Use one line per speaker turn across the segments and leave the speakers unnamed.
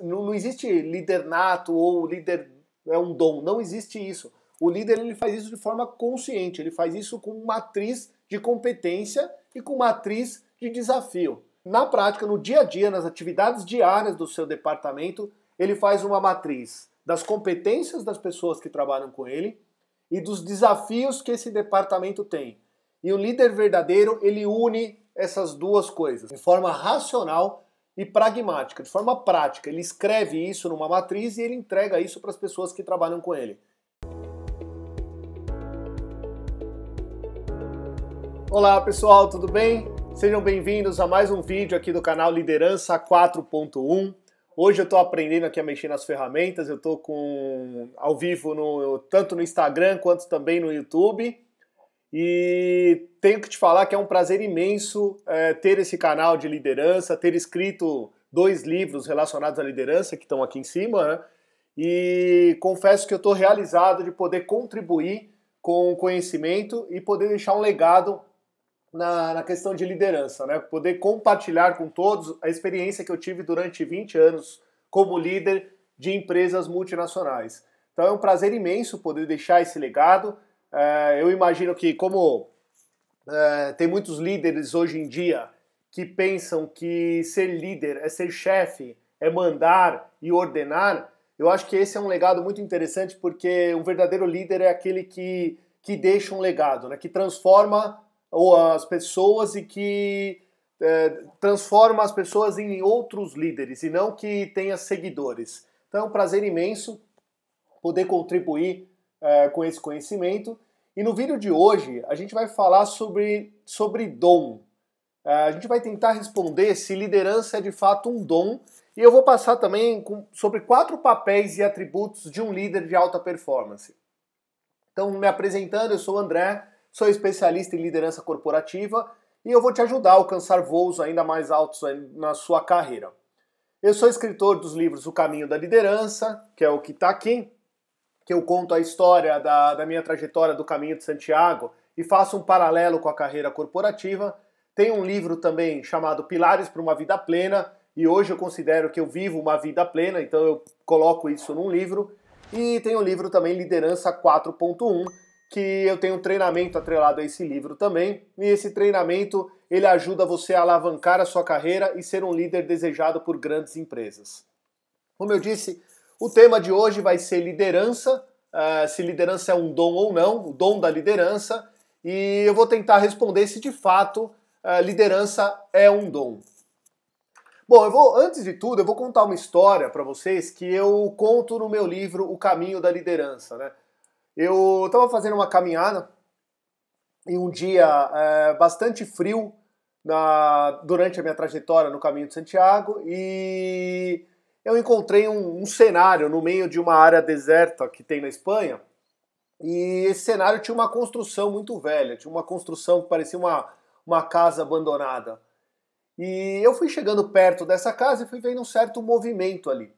não existe líder nato ou líder é um dom, não existe isso. O líder ele faz isso de forma consciente, ele faz isso com matriz de competência e com matriz de desafio. Na prática, no dia a dia, nas atividades diárias do seu departamento, ele faz uma matriz das competências das pessoas que trabalham com ele e dos desafios que esse departamento tem. E o líder verdadeiro, ele une essas duas coisas de forma racional e pragmática, de forma prática. Ele escreve isso numa matriz e ele entrega isso para as pessoas que trabalham com ele. Olá pessoal, tudo bem? Sejam bem-vindos a mais um vídeo aqui do canal Liderança 4.1. Hoje eu estou aprendendo aqui a mexer nas ferramentas, eu estou ao vivo tanto no Instagram quanto também no YouTube. E tenho que te falar que é um prazer imenso ter esse canal de liderança, ter escrito 2 livros relacionados à liderança que estão aqui em cima, né? E confesso que eu estou realizado de poder contribuir com o conhecimento e poder deixar um legado na questão de liderança, né? Poder compartilhar com todos a experiência que eu tive durante 20 anos como líder de empresas multinacionais. Então é um prazer imenso poder deixar esse legado. Eu imagino que como tem muitos líderes hoje em dia que pensam que ser líder é ser chefe, é mandar e ordenar, eu acho que esse é um legado muito interessante porque um verdadeiro líder é aquele que deixa um legado, né? Que transforma as pessoas e que transforma as pessoas em outros líderes e não que tenha seguidores. Então é um prazer imenso poder contribuir com esse conhecimento. E no vídeo de hoje a gente vai falar sobre dom. A gente vai tentar responder se liderança é de fato um dom. E eu vou passar também sobre 4 papéis e atributos de um líder de alta performance. Então, me apresentando, eu sou o André, sou especialista em liderança corporativa e eu vou te ajudar a alcançar voos ainda mais altos na sua carreira. Eu sou escritor dos livros O Caminho da Liderança, que é o que está aqui, que eu conto a história da minha trajetória do Caminho de Santiago e faço um paralelo com a carreira corporativa. Tem um livro também chamado Pilares para uma Vida Plena, e hoje eu considero que eu vivo uma vida plena, então eu coloco isso num livro. E tem um livro também, Liderança 4.1, que eu tenho um treinamento atrelado a esse livro também, e esse treinamento ele ajuda você a alavancar a sua carreira e ser um líder desejado por grandes empresas. Como eu disse, o tema de hoje vai ser liderança, se liderança é um dom ou não, o dom da liderança, e eu vou tentar responder se de fato liderança é um dom. Bom, antes de tudo, eu vou contar uma história para vocês que eu conto no meu livro O Caminho da Liderança, né? Eu estava fazendo uma caminhada em um dia bastante frio durante a minha trajetória no Caminho de Santiago e eu encontrei um cenário no meio de uma área deserta que tem na Espanha e esse cenário tinha uma construção muito velha, tinha uma construção que parecia uma casa abandonada. E eu fui chegando perto dessa casa e fui vendo um certo movimento ali.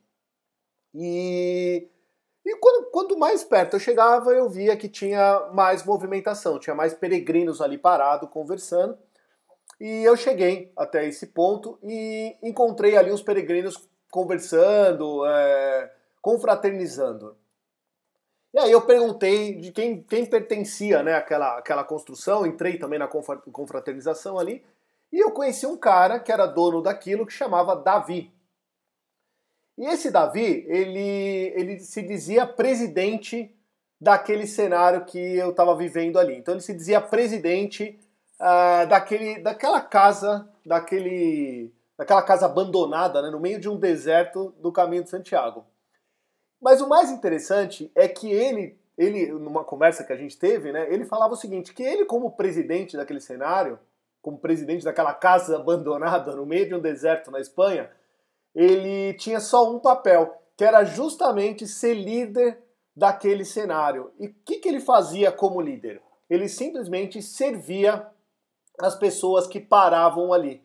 E quanto mais perto eu chegava, eu via que tinha mais movimentação, tinha mais peregrinos ali parados, conversando. E eu cheguei até esse ponto e encontrei ali os peregrinos conversando, confraternizando. E aí eu perguntei de quem pertencia, né, àquela construção, entrei também na confraternização ali, e eu conheci um cara que era dono daquilo que chamava Davi. E esse Davi, ele se dizia presidente daquele cenário que eu estava vivendo ali. Então ele se dizia presidente daquela casa abandonada, né, no meio de um deserto do Caminho de Santiago. Mas o mais interessante é que ele, numa conversa que a gente teve, né, ele falava o seguinte, que ele como presidente daquele cenário, como presidente daquela casa abandonada no meio de um deserto na Espanha, ele tinha só um papel, que era justamente ser líder daquele cenário. E o que ele fazia como líder? Ele simplesmente servia as pessoas que paravam ali.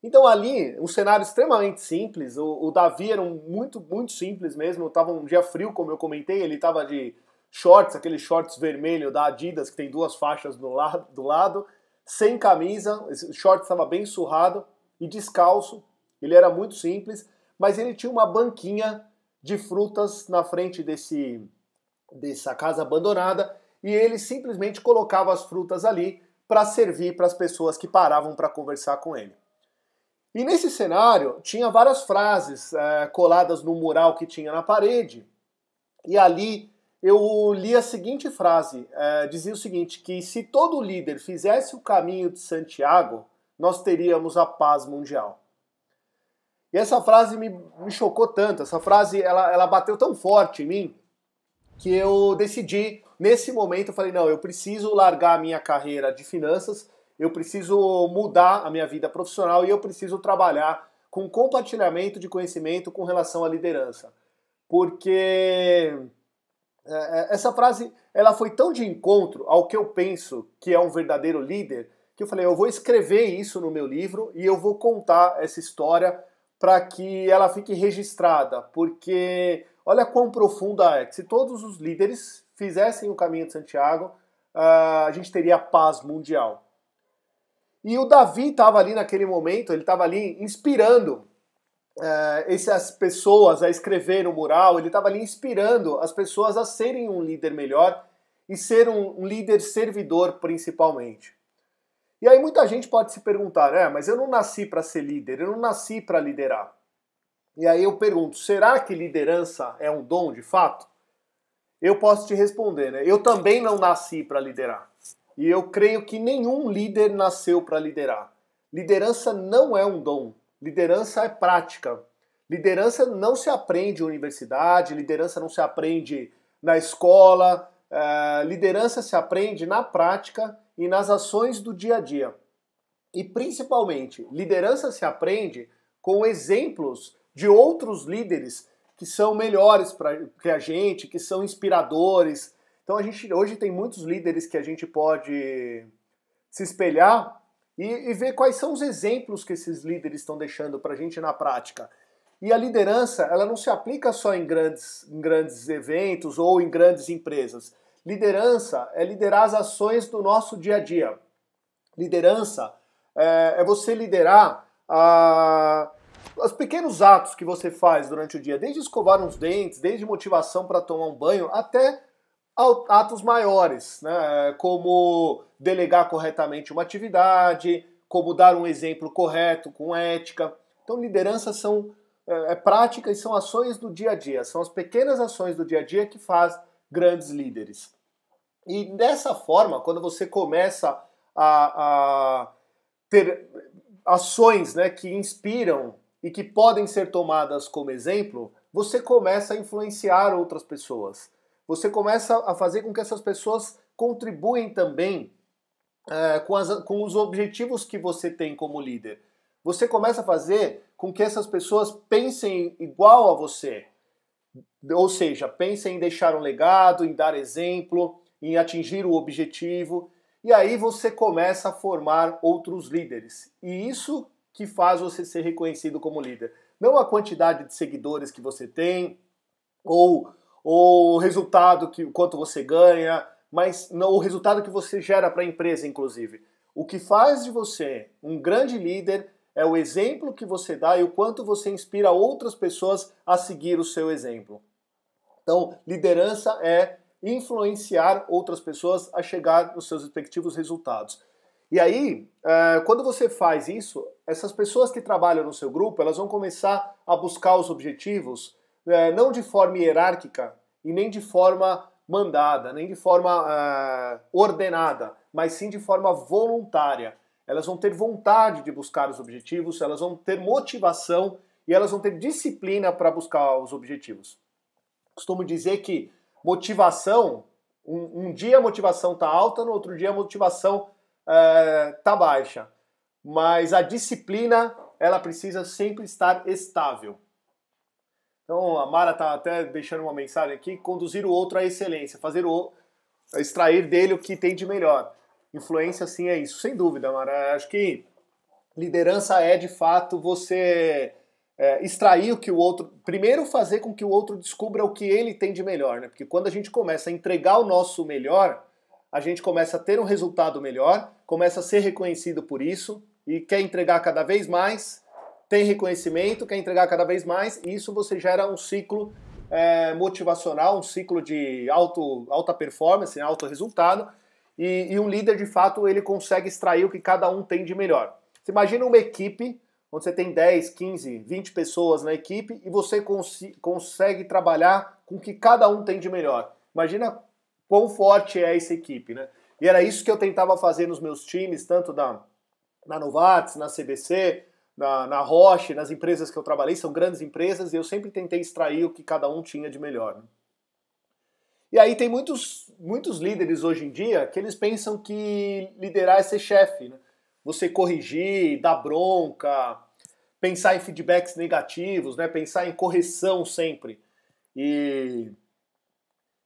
Então ali, um cenário extremamente simples, o Davi era muito simples mesmo, estava um dia frio, como eu comentei, ele estava de shorts, aqueles shorts vermelhos da Adidas, que tem 2 faixas do lado, sem camisa, esse short estava bem surrado e descalço, ele era muito simples, mas ele tinha uma banquinha de frutas na frente dessa casa abandonada e ele simplesmente colocava as frutas ali para servir para as pessoas que paravam para conversar com ele. E nesse cenário tinha várias frases coladas no mural que tinha na parede, e ali eu li a seguinte frase, dizia o seguinte, que se todo líder fizesse o caminho de Santiago, nós teríamos a paz mundial. E essa frase me chocou tanto, essa frase ela bateu tão forte em mim, que eu decidi, nesse momento, eu falei, não, eu preciso largar a minha carreira de finanças, eu preciso mudar a minha vida profissional e eu preciso trabalhar com compartilhamento de conhecimento com relação à liderança. Porque essa frase ela foi tão de encontro ao que eu penso que é um verdadeiro líder, que eu falei, eu vou escrever isso no meu livro e eu vou contar essa história para que ela fique registrada, porque olha quão profunda é, que se todos os líderes fizessem o caminho de Santiago, a gente teria paz mundial. E o Davi estava ali naquele momento, ele estava ali inspirando essas pessoas a escrever no mural, ele estava ali inspirando as pessoas a serem um líder melhor e ser um líder servidor principalmente. E aí muita gente pode se perguntar, mas eu não nasci para ser líder, eu não nasci para liderar. E aí eu pergunto, será que liderança é um dom de fato? Eu posso te responder, eu também não nasci para liderar. E eu creio que nenhum líder nasceu para liderar. Liderança não é um dom, liderança é prática. Liderança não se aprende em universidade, liderança não se aprende na escola, liderança se aprende na prática e nas ações do dia a dia. E principalmente, liderança se aprende com exemplos de outros líderes que são melhores que a gente, que são inspiradores. Então a gente hoje tem muitos líderes que a gente pode se espelhar e ver quais são os exemplos que esses líderes estão deixando para a gente na prática. E a liderança, ela não se aplica só em grandes eventos ou em grandes empresas. Liderança é liderar as ações do nosso dia a dia. Liderança é você liderar os pequenos atos que você faz durante o dia, desde escovar uns dentes, desde motivação para tomar um banho, até atos maiores, né? Como delegar corretamente uma atividade, como dar um exemplo correto, com ética. Então, liderança são práticas e são ações do dia a dia, são as pequenas ações do dia a dia que faz grandes líderes. E dessa forma, quando você começa a ter ações, né, que inspiram e que podem ser tomadas como exemplo, você começa a influenciar outras pessoas. Você começa a fazer com que essas pessoas contribuem também com os objetivos que você tem como líder. Você começa a fazer com que essas pessoas pensem igual a você. Ou seja, pensem em deixar um legado, em dar exemplo, em atingir o objetivo. E aí você começa a formar outros líderes. E isso que faz você ser reconhecido como líder. Não a quantidade de seguidores que você tem, ou o resultado, quanto você ganha, mas não, o resultado que você gera para a empresa, inclusive. O que faz de você um grande líder é o exemplo que você dá e o quanto você inspira outras pessoas a seguir o seu exemplo. Então, liderança é influenciar outras pessoas a chegar nos seus respectivos resultados. E aí, quando você faz isso, essas pessoas que trabalham no seu grupo, elas vão começar a buscar os objetivos, não de forma hierárquica e nem de forma mandada, nem de forma ordenada, mas sim de forma voluntária. Elas vão ter vontade de buscar os objetivos, elas vão ter motivação e elas vão ter disciplina para buscar os objetivos. Costumo dizer que motivação, um dia a motivação está alta, no outro dia a motivação está baixa. Mas a disciplina, ela precisa sempre estar estável. Então a Mara está até deixando uma mensagem aqui, conduzir o outro à excelência, extrair dele o que tem de melhor. Influência, sim, é isso. Sem dúvida, Mara. Acho que liderança é, de fato, você extrair o que o outro... Primeiro, fazer com que o outro descubra o que ele tem de melhor, né? Porque quando a gente começa a entregar o nosso melhor, a gente começa a ter um resultado melhor, começa a ser reconhecido por isso e quer entregar cada vez mais tem reconhecimento, quer entregar cada vez mais, e isso você gera um ciclo motivacional, um ciclo de alta performance, alto resultado, e um líder, de fato, ele consegue extrair o que cada um tem de melhor. Você imagina uma equipe onde você tem 10, 15, 20 pessoas na equipe e você consegue trabalhar com o que cada um tem de melhor. Imagina quão forte é essa equipe, né? E era isso que eu tentava fazer nos meus times, tanto na Novartis, na CBC, na Roche, nas empresas que eu trabalhei, são grandes empresas, e eu sempre tentei extrair o que cada um tinha de melhor, né? E aí tem muitos líderes hoje em dia que eles pensam que liderar é ser chefe, né? Você corrigir, dar bronca, pensar em feedbacks negativos, né? Pensar em correção sempre. E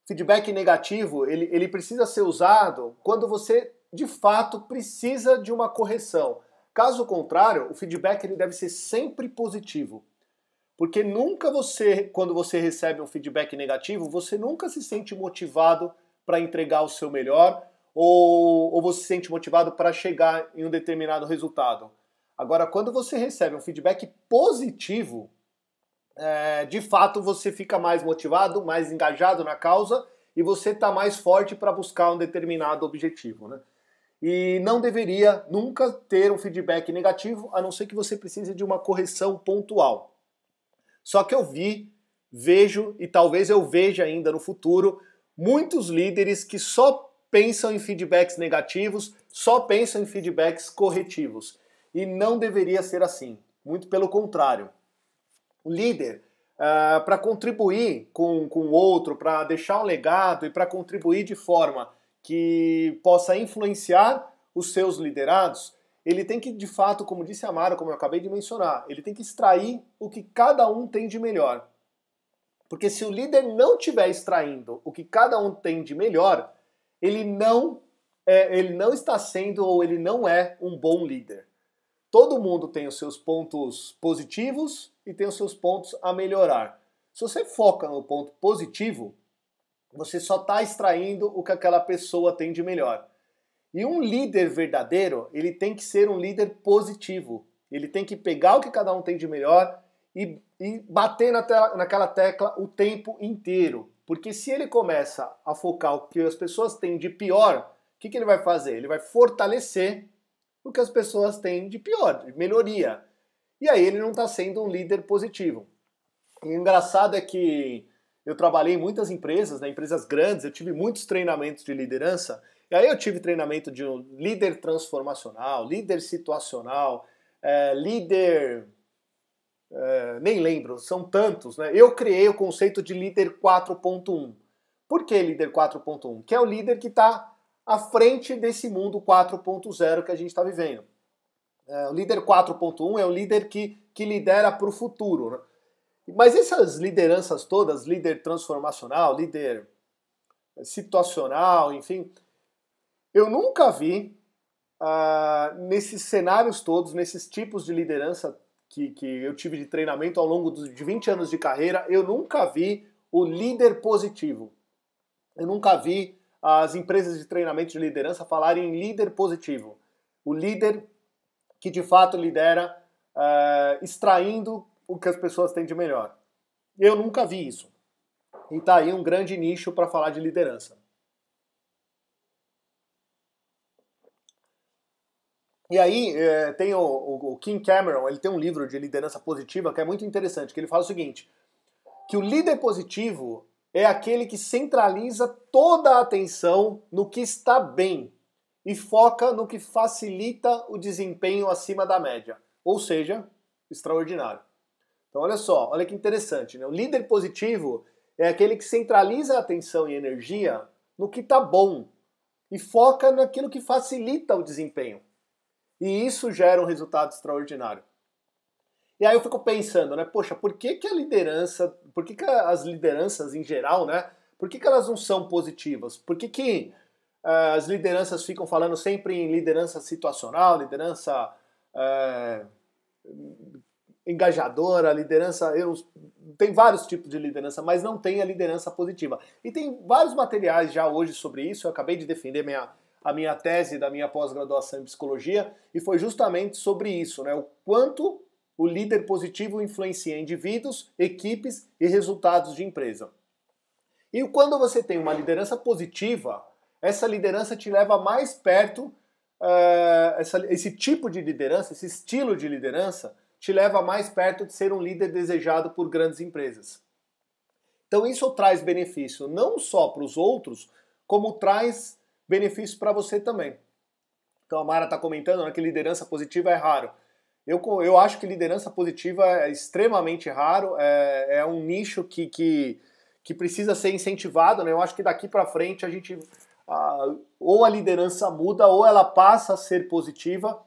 feedback negativo, ele precisa ser usado quando você, de fato, precisa de uma correção. Caso contrário, o feedback ele deve ser sempre positivo. Porque nunca quando você recebe um feedback negativo, você nunca se sente motivado para entregar o seu melhor, ou você se sente motivado para chegar em um determinado resultado. Agora, quando você recebe um feedback positivo, de fato você fica mais motivado, mais engajado na causa, e você está mais forte para buscar um determinado objetivo, né? E não deveria nunca ter um feedback negativo, a não ser que você precise de uma correção pontual. Só que eu vejo, e talvez eu veja ainda no futuro, muitos líderes que só pensam em feedbacks negativos, só pensam em feedbacks corretivos. E não deveria ser assim. Muito pelo contrário. O líder, para contribuir com o outro, para deixar um legado e para contribuir de forma que possa influenciar os seus liderados, ele tem que, de fato, como disse a Mara, como eu acabei de mencionar, ele tem que extrair o que cada um tem de melhor. Porque se o líder não estiver extraindo o que cada um tem de melhor, ele não está sendo, ou ele não é um bom líder. Todo mundo tem os seus pontos positivos e tem os seus pontos a melhorar. Se você foca no ponto positivo, você só está extraindo o que aquela pessoa tem de melhor. E um líder verdadeiro, ele tem que ser um líder positivo. Ele tem que pegar o que cada um tem de melhor e bater naquela tecla o tempo inteiro. Porque se ele começa a focar o que as pessoas têm de pior, o que ele vai fazer? Ele vai fortalecer o que as pessoas têm de pior, de melhoria. E aí ele não está sendo um líder positivo. E o engraçado é que eu trabalhei em muitas empresas, né, empresas grandes, eu tive muitos treinamentos de liderança. E aí eu tive treinamento de um líder transformacional, líder situacional, líder... nem lembro, são tantos, né? Eu criei o conceito de líder 4.1. Por que líder 4.1? Que é o líder que está à frente desse mundo 4.0 que a gente está vivendo. O líder 4.1 é o líder que lidera para o futuro, né? Mas essas lideranças todas, líder transformacional, líder situacional, enfim, eu nunca vi nesses cenários todos, nesses tipos de liderança que eu tive de treinamento ao longo de 20 anos de carreira, eu nunca vi o líder positivo. Eu nunca vi as empresas de treinamento de liderança falarem em líder positivo. O líder que de fato lidera extraindo o que as pessoas têm de melhor. Eu nunca vi isso. E tá aí um grande nicho para falar de liderança. E aí tem o Kim Cameron, ele tem um livro de liderança positiva que é muito interessante, que ele fala o seguinte, que o líder positivo é aquele que centraliza toda a atenção no que está bem e foca no que facilita o desempenho acima da média, ou seja, extraordinário. Então olha só, olha que interessante, né? O líder positivo é aquele que centraliza a atenção e energia no que está bom e foca naquilo que facilita o desempenho. E isso gera um resultado extraordinário. E aí eu fico pensando, né? Poxa, por que a liderança, por que as lideranças em geral, né? Por que elas não são positivas? Por que as lideranças ficam falando sempre em liderança situacional, liderança engajadora, liderança... Tem vários tipos de liderança, mas não tem a liderança positiva. E tem vários materiais já hoje sobre isso, eu acabei de defender a minha tese da minha pós-graduação em psicologia, e foi justamente sobre isso, né? O quanto o líder positivo influencia indivíduos, equipes e resultados de empresa. E quando você tem uma liderança positiva, essa liderança te leva mais perto, esse tipo de liderança, esse estilo de liderança, te leva mais perto de ser um líder desejado por grandes empresas. Então isso traz benefício não só para os outros, como traz benefício para você também. Então a Mara está comentando, né, que liderança positiva é raro. Eu acho que liderança positiva é extremamente raro, é um nicho que precisa ser incentivado, né? Eu acho que daqui para frente a gente ou a liderança muda, ou ela passa a ser positiva,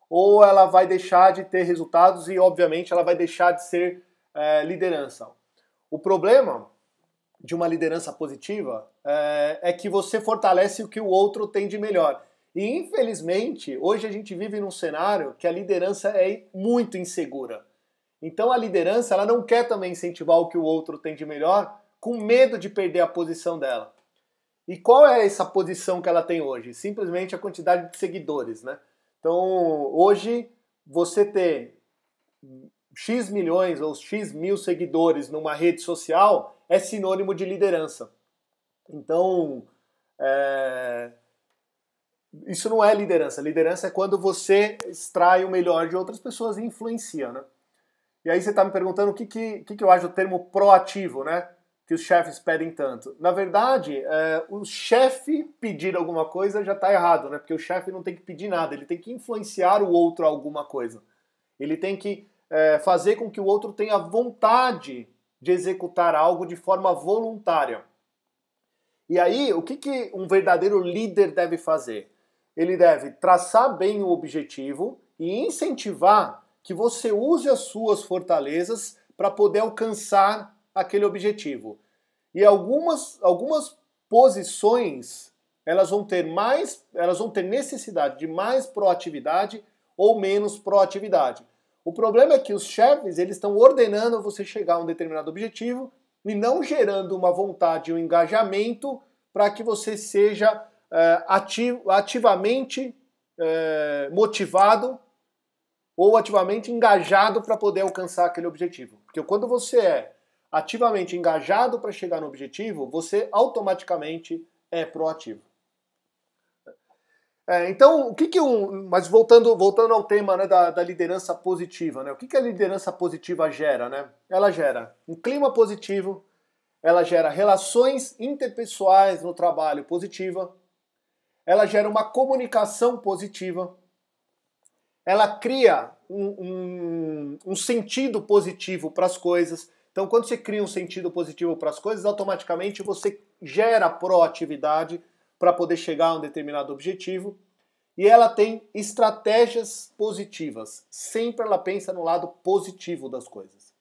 ou ela vai deixar de ter resultados e, obviamente, ela vai deixar de ser liderança. O problema de uma liderança positiva é que você fortalece o que o outro tem de melhor. E, infelizmente, hoje a gente vive num cenário que a liderança é muito insegura. Então, a liderança ela não quer também incentivar o que o outro tem de melhor, com medo de perder a posição dela. E qual é essa posição que ela tem hoje? Simplesmente a quantidade de seguidores, né? Então, hoje, você ter X milhões ou X mil seguidores numa rede social é sinônimo de liderança. Então, isso não é liderança. Liderança é quando você extrai o melhor de outras pessoas e influencia, né? E aí você está me perguntando o que eu acho do termo proativo, né? Que os chefes pedem tanto. Na verdade, o chefe pedir alguma coisa já está errado, né? Porque o chefe não tem que pedir nada, ele tem que influenciar o outro a alguma coisa. Ele tem que fazer com que o outro tenha vontade de executar algo de forma voluntária. E aí, o que um verdadeiro líder deve fazer? Ele deve traçar bem o objetivo e incentivar que você use as suas fortalezas para poder alcançar aquele objetivo. E algumas posições elas vão ter necessidade de mais proatividade ou menos proatividade. O problema é que os chefes eles estão ordenando você chegar a um determinado objetivo e não gerando uma vontade, um engajamento para que você seja ativamente motivado ou ativamente engajado para poder alcançar aquele objetivo. Porque quando você é ativamente engajado para chegar no objetivo, você automaticamente é proativo. Então, mas voltando ao tema, né, da liderança positiva, né? O que a liderança positiva gera, né? Ela gera um clima positivo, ela gera relações interpessoais no trabalho positiva, ela gera uma comunicação positiva, ela cria um sentido positivo para as coisas. Então, quando você cria um sentido positivo para as coisas, automaticamente você gera proatividade para poder chegar a um determinado objetivo. E ela tem estratégias positivas. Sempre ela pensa no lado positivo das coisas.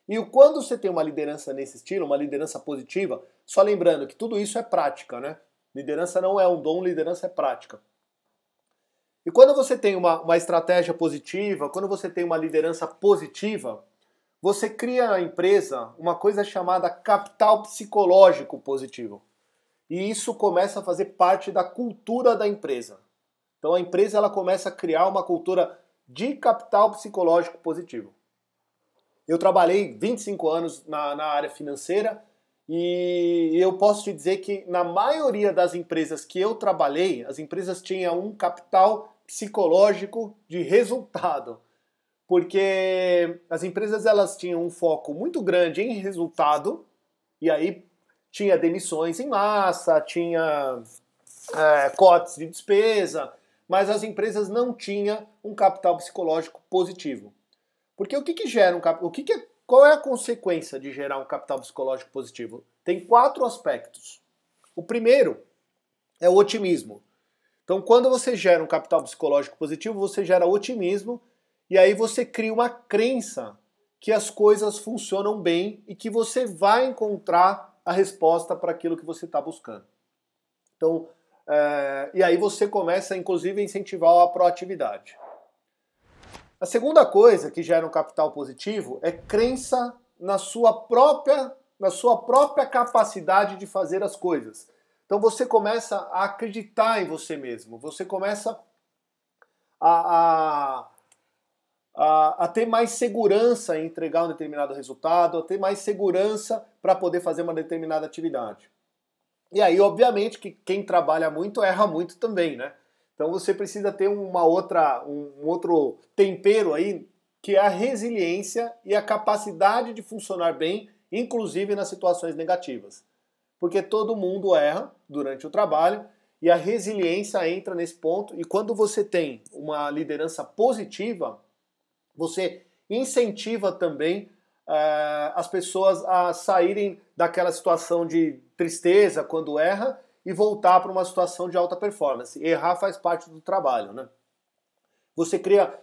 E quando você tem uma liderança nesse estilo, uma liderança positiva, só lembrando que tudo isso é prática, né? Liderança não é um dom, liderança é prática. E quando você tem uma estratégia positiva, quando você tem uma liderança positiva, você cria na empresa uma coisa chamada capital psicológico positivo. E isso começa a fazer parte da cultura da empresa. Então a empresa ela começa a criar uma cultura de capital psicológico positivo. Eu trabalhei 25 anos na área financeira e eu posso te dizer que na maioria das empresas que eu trabalhei, as empresas tinham um capital psicológico de resultado. Porque as empresas elas tinham um foco muito grande em resultado, e aí tinha demissões em massa, tinha cortes de despesa, mas as empresas não tinham um capital psicológico positivo. Porque o que gera um capital? Qual é a consequência de gerar um capital psicológico positivo? Tem 4 aspectos. O primeiro é o otimismo. Então, quando você gera um capital psicológico positivo, você gera otimismo e aí você cria uma crença que as coisas funcionam bem e que você vai encontrar a resposta para aquilo que você está buscando. Então, e aí você começa, inclusive, a incentivar a proatividade. A segunda coisa que gera um capital positivo é crença na sua própria capacidade de fazer as coisas. Então você começa a acreditar em você mesmo, você começa a a ter mais segurança em entregar um determinado resultado, a ter mais segurança para poder fazer uma determinada atividade. E aí, obviamente, que quem trabalha muito erra muito também, né? Então você precisa ter um outro tempero aí, que é a resiliência e a capacidade de funcionar bem, inclusive nas situações negativas. Porque todo mundo erra durante o trabalho e a resiliência entra nesse ponto. E quando você tem uma liderança positiva, você incentiva também as pessoas a saírem daquela situação de tristeza quando erra e voltar para uma situação de alta performance. Errar faz parte do trabalho, né?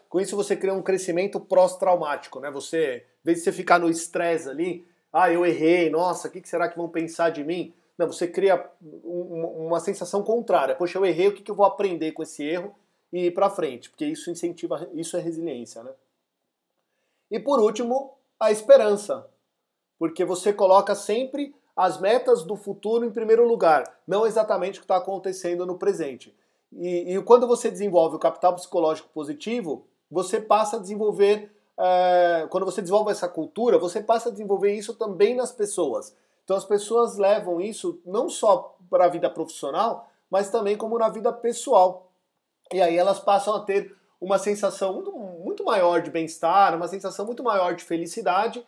Com isso você cria um crescimento pós-traumático, né? Em vez de você ficar no estresse ali, eu errei, nossa, o que será que vão pensar de mim? Não, você cria uma sensação contrária. Poxa, eu errei, o que eu vou aprender com esse erro e ir para frente? Porque isso incentiva, isso é resiliência, né? E por último, a esperança. Porque você coloca sempre as metas do futuro em primeiro lugar, não exatamente o que está acontecendo no presente. E quando você desenvolve o capital psicológico positivo, você passa a desenvolver, quando você desenvolve essa cultura, você passa a desenvolver isso também nas pessoas. Então as pessoas levam isso não só para a vida profissional, mas também como na vida pessoal. E aí elas passam a ter uma sensação muito maior de bem-estar, uma sensação muito maior de felicidade.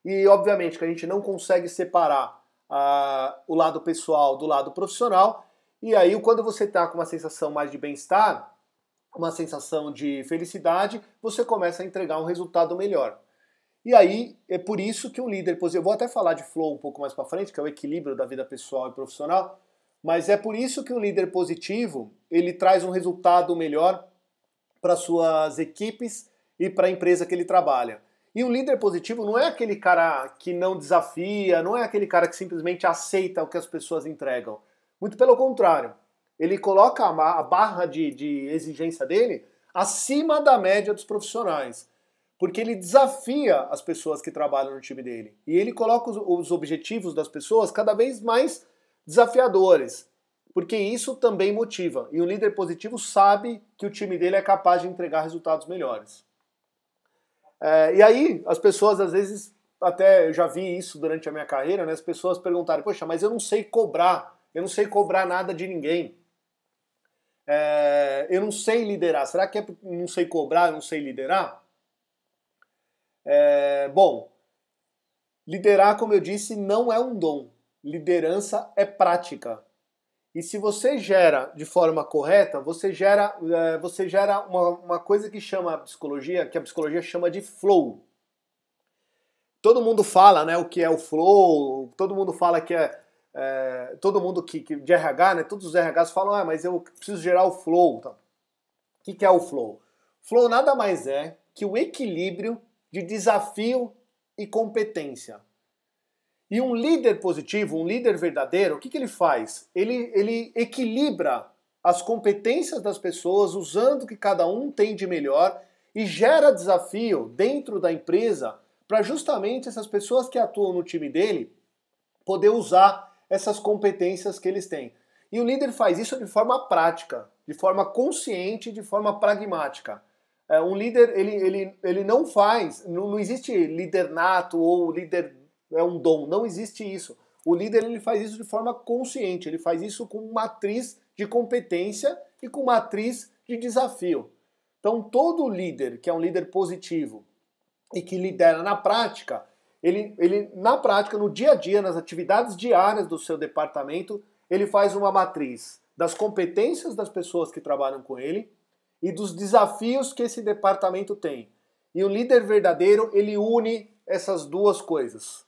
E obviamente que a gente não consegue separar o lado pessoal do lado profissional. E aí quando você está com uma sensação mais de bem-estar, uma sensação de felicidade, você começa a entregar um resultado melhor. E aí é por isso que um líder positivo, eu vou até falar de flow um pouco mais para frente, que é o equilíbrio da vida pessoal e profissional, mas é por isso que um líder positivo, ele traz um resultado melhor para suas equipes e para a empresa que ele trabalha. E um líder positivo não é aquele cara que não desafia, não é aquele cara que simplesmente aceita o que as pessoas entregam. Muito pelo contrário. Ele coloca a barra de exigência dele acima da média dos profissionais. Porque ele desafia as pessoas que trabalham no time dele. E ele coloca os objetivos das pessoas cada vez mais desafiadores. Porque isso também motiva. E um líder positivo sabe que o time dele é capaz de entregar resultados melhores. E aí, as pessoas às vezes, até eu já vi isso durante a minha carreira, né? As pessoas perguntarem, poxa, mas eu não sei cobrar nada de ninguém. Eu não sei liderar. Será que não sei cobrar, eu não sei liderar? Bom, liderar, como eu disse, não é um dom. Liderança é prática. E se você gera de forma correta, você gera uma coisa que a psicologia chama de flow. Todo mundo fala, né, o que é o flow, todo mundo fala que todo mundo de RH, né, todos os RHs falam, mas eu preciso gerar o flow. Tá? O que é o flow? Flow nada mais é que o equilíbrio de desafio e competência. E um líder positivo, um líder verdadeiro, o que ele faz? Ele equilibra as competências das pessoas, usando o que cada um tem de melhor, e gera desafio dentro da empresa para justamente essas pessoas que atuam no time dele poder usar essas competências que eles têm. E o líder faz isso de forma prática, de forma consciente, de forma pragmática. Um líder, ele não existe líder nato ou líder é um dom, não existe isso. O líder ele faz isso de forma consciente, ele faz isso com matriz de competência e com matriz de desafio. Então todo líder que é um líder positivo e que lidera na prática, ele na prática, no dia a dia, nas atividades diárias do seu departamento, ele faz uma matriz das competências das pessoas que trabalham com ele e dos desafios que esse departamento tem. E o líder verdadeiro, ele une essas duas coisas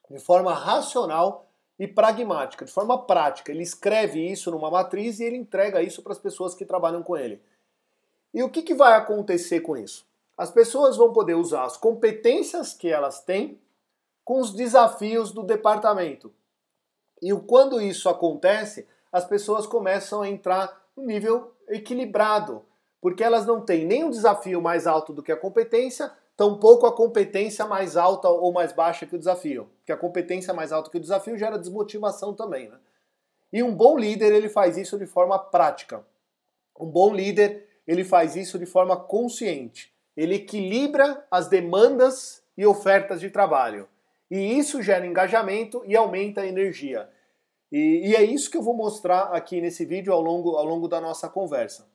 de forma racional e pragmática, de forma prática. Ele escreve isso numa matriz e ele entrega isso para as pessoas que trabalham com ele. E o que vai acontecer com isso? As pessoas vão poder usar as competências que elas têm com os desafios do departamento. E quando isso acontece, as pessoas começam a entrar no nível equilibrado, porque elas não têm nem um desafio mais alto do que a competência, tampouco a competência mais alta ou mais baixa que o desafio. Porque a competência mais alta que o desafio gera desmotivação também, né? E um bom líder, ele faz isso de forma prática. Um bom líder, ele faz isso de forma consciente. ele equilibra as demandas e ofertas de trabalho. E isso gera engajamento e aumenta a energia. E é isso que eu vou mostrar aqui nesse vídeo ao longo da nossa conversa.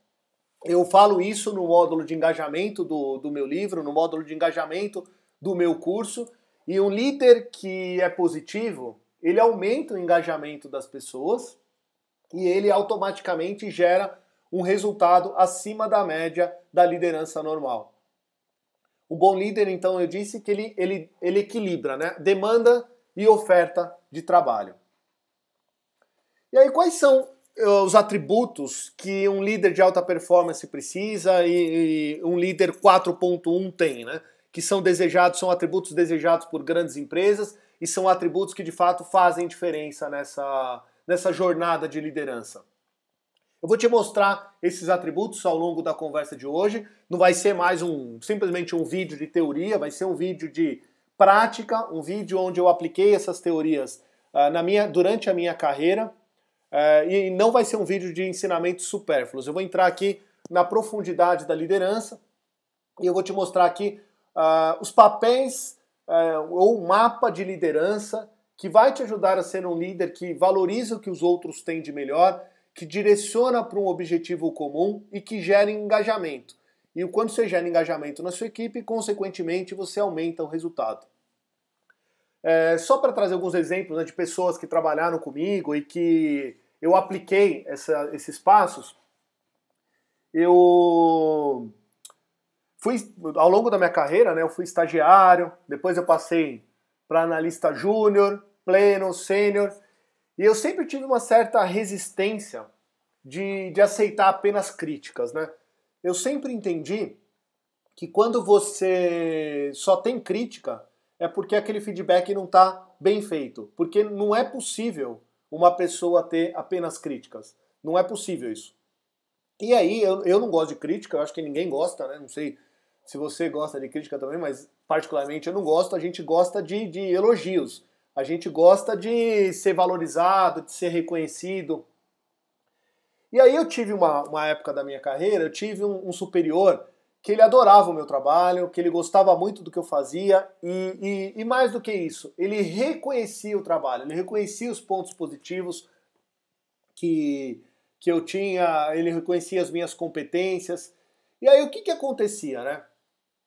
Eu falo isso no módulo de engajamento do meu livro, no módulo de engajamento do meu curso. E um líder que é positivo, ele aumenta o engajamento das pessoas e ele automaticamente gera um resultado acima da média da liderança normal. O bom líder, então, eu disse que ele equilibra, né? Demanda e oferta de trabalho. E aí, quais são os atributos que um líder de alta performance precisa e um líder 4.1 tem, né? Que são atributos desejados por grandes empresas e são atributos que de fato fazem diferença nessa jornada de liderança. Eu vou te mostrar esses atributos ao longo da conversa de hoje. Não vai ser mais simplesmente um vídeo de teoria, vai ser um vídeo de prática, um vídeo onde eu apliquei essas teorias durante a minha carreira. E não vai ser um vídeo de ensinamentos supérfluos. Eu vou entrar aqui na profundidade da liderança e eu vou te mostrar aqui os papéis ou um mapa de liderança que vai te ajudar a ser um líder que valoriza o que os outros têm de melhor, que direciona para um objetivo comum e que gera engajamento. E quando você gera engajamento na sua equipe, consequentemente, você aumenta o resultado. Só para trazer alguns exemplos, né, de pessoas que trabalharam comigo e que eu apliquei esses passos, eu fui, ao longo da minha carreira, né, eu fui estagiário, depois eu passei para analista júnior, pleno, sênior, e eu sempre tive uma certa resistência de aceitar apenas críticas, né? Eu sempre entendi que quando você só tem crítica, é porque aquele feedback não está bem feito. Porque não é possível uma pessoa ter apenas críticas. Não é possível isso. E aí, eu não gosto de crítica, eu acho que ninguém gosta, né? Não sei se você gosta de crítica também, mas particularmente eu não gosto. A gente gosta de elogios. A gente gosta de ser valorizado, de ser reconhecido. E aí eu tive uma época da minha carreira, eu tive um superior que ele adorava o meu trabalho, que ele gostava muito do que eu fazia e mais do que isso, ele reconhecia o trabalho, ele reconhecia os pontos positivos que eu tinha, ele reconhecia as minhas competências. E aí o que acontecia, né?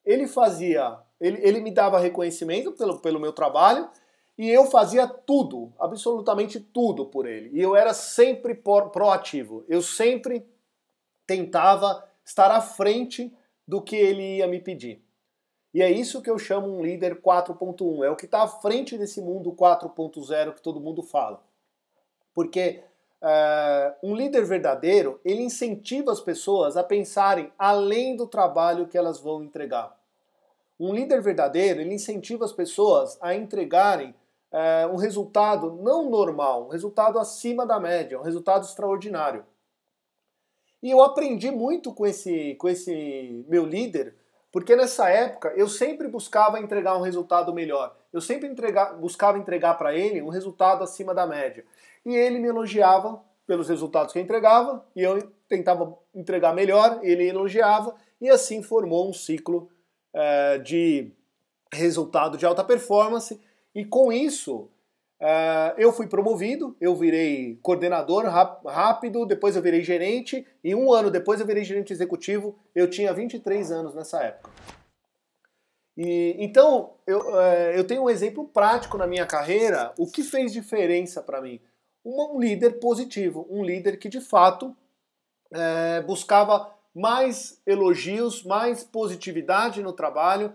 Ele me dava reconhecimento pelo meu trabalho e eu fazia tudo, absolutamente tudo por ele. E eu era sempre proativo, eu sempre tentava estar à frente do que ele ia me pedir. E é isso que eu chamo um líder 4.1, é o que está à frente desse mundo 4.0 que todo mundo fala. Porque um líder verdadeiro, ele incentiva as pessoas a pensarem além do trabalho que elas vão entregar. Um líder verdadeiro, ele incentiva as pessoas a entregarem um resultado não normal, um resultado acima da média, um resultado extraordinário. E eu aprendi muito com esse meu líder, porque nessa época eu sempre buscava entregar um resultado melhor. Eu sempre buscava entregar para ele um resultado acima da média. E ele me elogiava pelos resultados que eu entregava, e eu tentava entregar melhor, ele elogiava, e assim formou um ciclo de resultado de alta performance. E com isso, eu fui promovido, eu virei coordenador rápido, depois eu virei gerente, e um ano depois eu virei gerente executivo. Eu tinha 23 anos nessa época. Então, eu tenho um exemplo prático na minha carreira, o que fez diferença para mim. Um líder positivo, um líder que de fato buscava mais elogios, mais positividade no trabalho,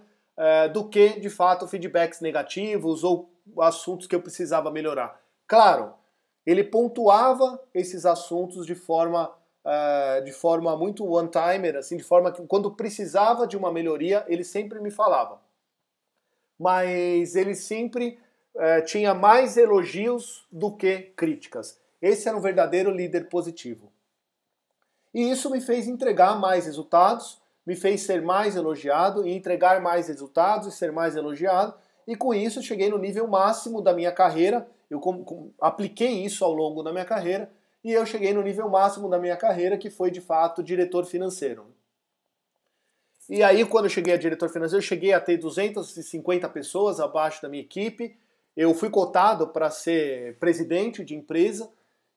do que, de fato, feedbacks negativos ou assuntos que eu precisava melhorar. Claro, ele pontuava esses assuntos de forma muito one-timer, assim, de forma que quando precisava de uma melhoria, ele sempre me falava. Mas ele sempre tinha mais elogios do que críticas. Esse era um verdadeiro líder positivo. E isso me fez entregar mais resultados, me fez ser mais elogiado e entregar mais resultados e ser mais elogiado. E com isso cheguei no nível máximo da minha carreira. Eu apliquei isso ao longo da minha carreira e eu cheguei no nível máximo da minha carreira, que foi de fato diretor financeiro. E aí, quando eu cheguei a diretor financeiro, eu cheguei a ter 250 pessoas abaixo da minha equipe. Eu fui cotado para ser presidente de empresa.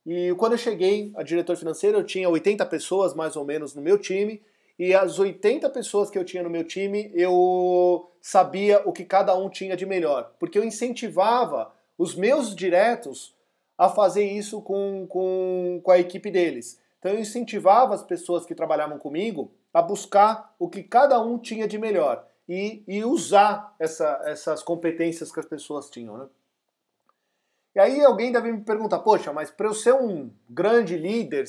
E quando eu cheguei a diretor financeiro, eu tinha 80 pessoas mais ou menos no meu time. E as 80 pessoas que eu tinha no meu time, eu sabia o que cada um tinha de melhor. Porque eu incentivava os meus diretos a fazer isso com a equipe deles. Então eu incentivava as pessoas que trabalhavam comigo a buscar o que cada um tinha de melhor e usar essas competências que as pessoas tinham, né? E aí alguém deve me perguntar, poxa, mas para eu ser um grande líder,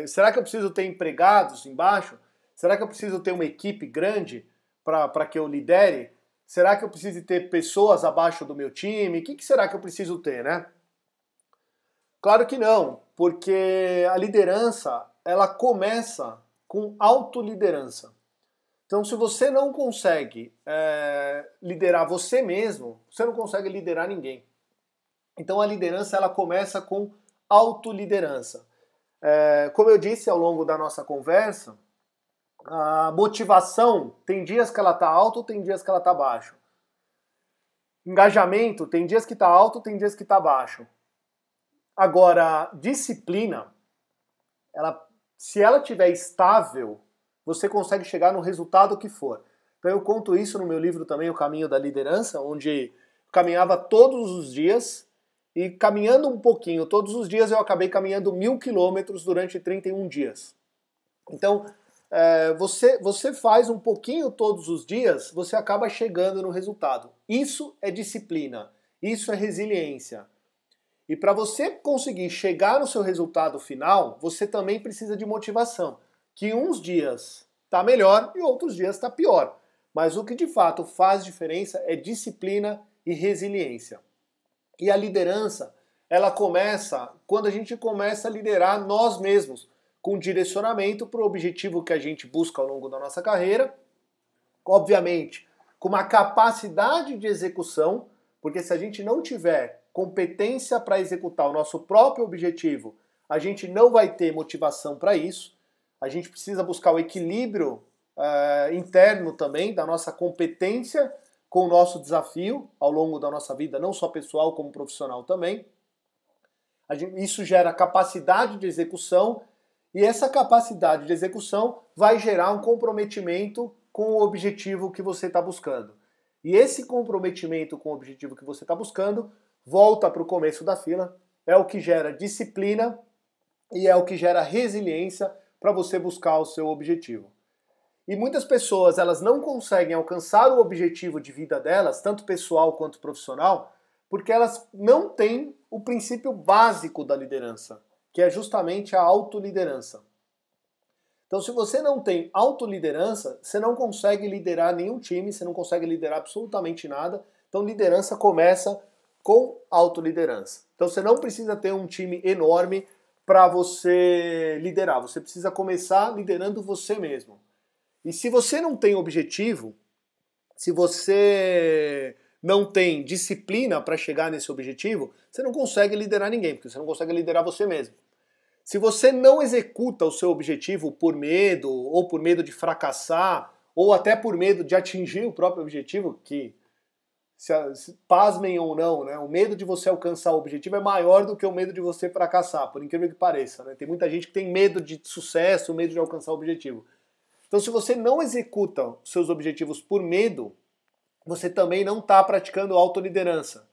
será que eu preciso ter empregados embaixo? Será que eu preciso ter uma equipe grande para que eu lidere? Será que eu preciso ter pessoas abaixo do meu time? O que será que eu preciso ter, né? Claro que não, porque a liderança, ela começa com autoliderança. Então, se você não consegue liderar você mesmo, você não consegue liderar ninguém. Então, a liderança, ela começa com autoliderança. Como eu disse ao longo da nossa conversa, a motivação, tem dias que ela está alta, tem dias que ela está baixo. Engajamento, tem dias que está alto, tem dias que está baixo. Agora, disciplina, se ela estiver estável, você consegue chegar no resultado que for. Então eu conto isso no meu livro também, O Caminho da Liderança, onde eu caminhava todos os dias e caminhando um pouquinho todos os dias eu acabei caminhando 1000 quilômetros durante 31 dias. Então, você faz um pouquinho todos os dias, você acaba chegando no resultado. Isso é disciplina, isso é resiliência. E para você conseguir chegar no seu resultado final, você também precisa de motivação. Que uns dias está melhor e outros dias está pior. Mas o que de fato faz diferença é disciplina e resiliência. E a liderança, ela começa quando a gente começa a liderar nós mesmos, com direcionamento para o objetivo que a gente busca ao longo da nossa carreira. Obviamente, com uma capacidade de execução, porque se a gente não tiver competência para executar o nosso próprio objetivo, a gente não vai ter motivação para isso. A gente precisa buscar o equilíbrio interno também da nossa competência com o nosso desafio ao longo da nossa vida, não só pessoal como profissional também. Isso gera capacidade de execução e essa capacidade de execução vai gerar um comprometimento com o objetivo que você está buscando. E esse comprometimento com o objetivo que você está buscando volta para o começo da fila, é o que gera disciplina e é o que gera resiliência para você buscar o seu objetivo. E muitas pessoas, elas não conseguem alcançar o objetivo de vida delas, tanto pessoal quanto profissional, porque elas não têm o princípio básico da liderança, que é justamente a autoliderança. Então, se você não tem autoliderança, você não consegue liderar nenhum time, você não consegue liderar absolutamente nada. Então, liderança começa com autoliderança. Então você não precisa ter um time enorme para você liderar. Você precisa começar liderando você mesmo. E se você não tem objetivo, se você não tem disciplina para chegar nesse objetivo, você não consegue liderar ninguém, porque você não consegue liderar você mesmo. Se você não executa o seu objetivo por medo, ou por medo de fracassar, ou até por medo de atingir o próprio objetivo, que pasmem ou não, né? O medo de você alcançar o objetivo é maior do que o medo de você fracassar, por incrível que pareça, né? Tem muita gente que tem medo de sucesso, medo de alcançar o objetivo. Então, se você não executa os seus objetivos por medo, você também não está praticando autoliderança.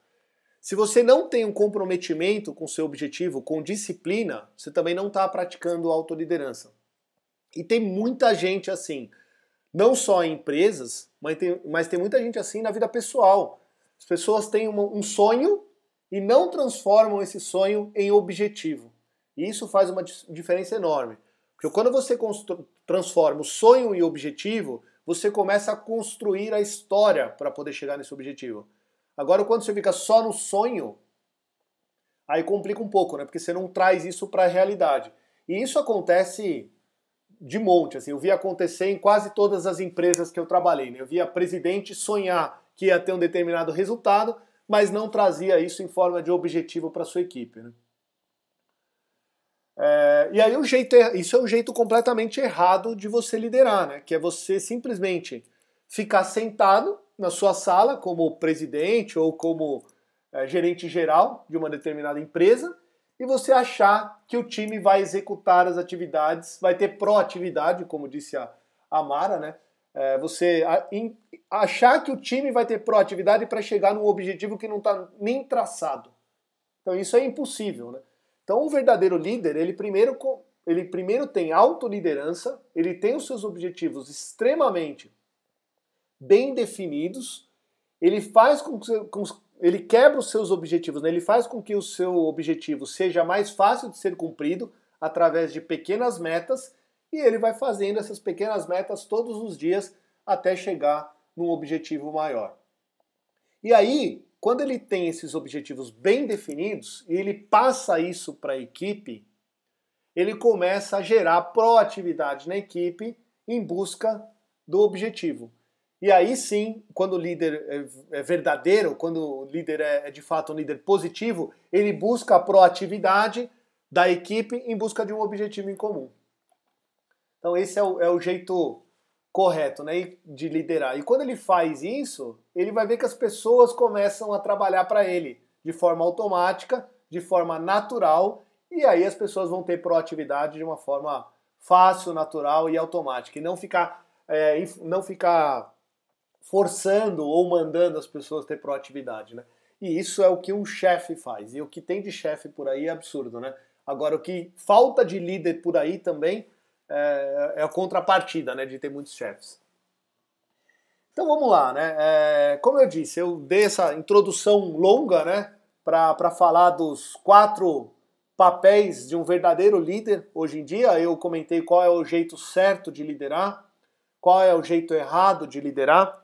Se você não tem um comprometimento com o seu objetivo, com disciplina, você também não está praticando autoliderança. E tem muita gente assim. Não só em empresas, mas tem muita gente assim na vida pessoal. As pessoas têm um sonho e não transformam esse sonho em objetivo. E isso faz uma diferença enorme. Porque quando você transforma o sonho em objetivo, você começa a construir a história para poder chegar nesse objetivo. Agora, quando você fica só no sonho, aí complica um pouco, né? Porque você não traz isso para a realidade. E isso acontece de monte, assim, eu vi acontecer em quase todas as empresas que eu trabalhei, né? Eu via presidente sonhar que ia ter um determinado resultado, mas não trazia isso em forma de objetivo para sua equipe, né? E aí isso é um jeito completamente errado de você liderar, né? Que é você simplesmente ficar sentado na sua sala como presidente ou como gerente geral de uma determinada empresa e você achar que o time vai executar as atividades, vai ter proatividade, como disse a Mara, né? Achar que o time vai ter proatividade para chegar num objetivo que não está nem traçado. Então isso é impossível, né? Então um verdadeiro líder, ele primeiro tem autoliderança, ele tem os seus objetivos extremamente bem definidos, ele faz ele quebra os seus objetivos, né? Ele faz com que o seu objetivo seja mais fácil de ser cumprido através de pequenas metas e ele vai fazendo essas pequenas metas todos os dias até chegar num objetivo maior. E aí, quando ele tem esses objetivos bem definidos e ele passa isso para a equipe, ele começa a gerar proatividade na equipe em busca do objetivo. E aí sim, quando o líder é verdadeiro, quando o líder é de fato um líder positivo, ele busca a proatividade da equipe em busca de um objetivo em comum. Então esse é o jeito correto, né, de liderar. E quando ele faz isso, ele vai ver que as pessoas começam a trabalhar para ele de forma automática, de forma natural, e aí as pessoas vão ter proatividade de uma forma fácil, natural e automática. E não ficar forçando ou mandando as pessoas ter proatividade, né? E isso é o que um chefe faz. E o que tem de chefe por aí é absurdo, né? Agora, o que falta de líder por aí também é a contrapartida, né, de ter muitos chefes. Então vamos lá, né? Como eu disse, eu dei essa introdução longa, né, para falar dos 4 papéis de um verdadeiro líder hoje em dia. Eu comentei qual é o jeito certo de liderar, qual é o jeito errado de liderar.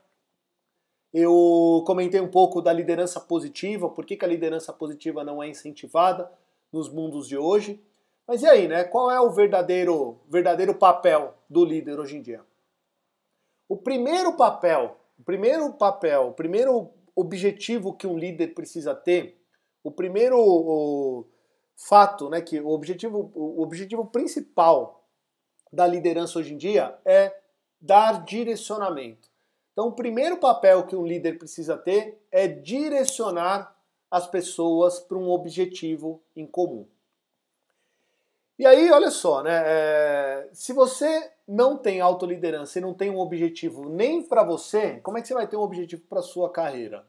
Eu comentei um pouco da liderança positiva, por que a liderança positiva não é incentivada nos mundos de hoje. Mas e aí, né? Qual é o verdadeiro papel do líder hoje em dia? O primeiro objetivo que um líder precisa ter, o primeiro fato, né, que o objetivo principal da liderança hoje em dia é dar direcionamento. Então, o primeiro papel que um líder precisa ter é direcionar as pessoas para um objetivo em comum. E aí, olha só, né? Se você não tem autoliderança e não tem um objetivo nem para você, como é que você vai ter um objetivo para a sua carreira?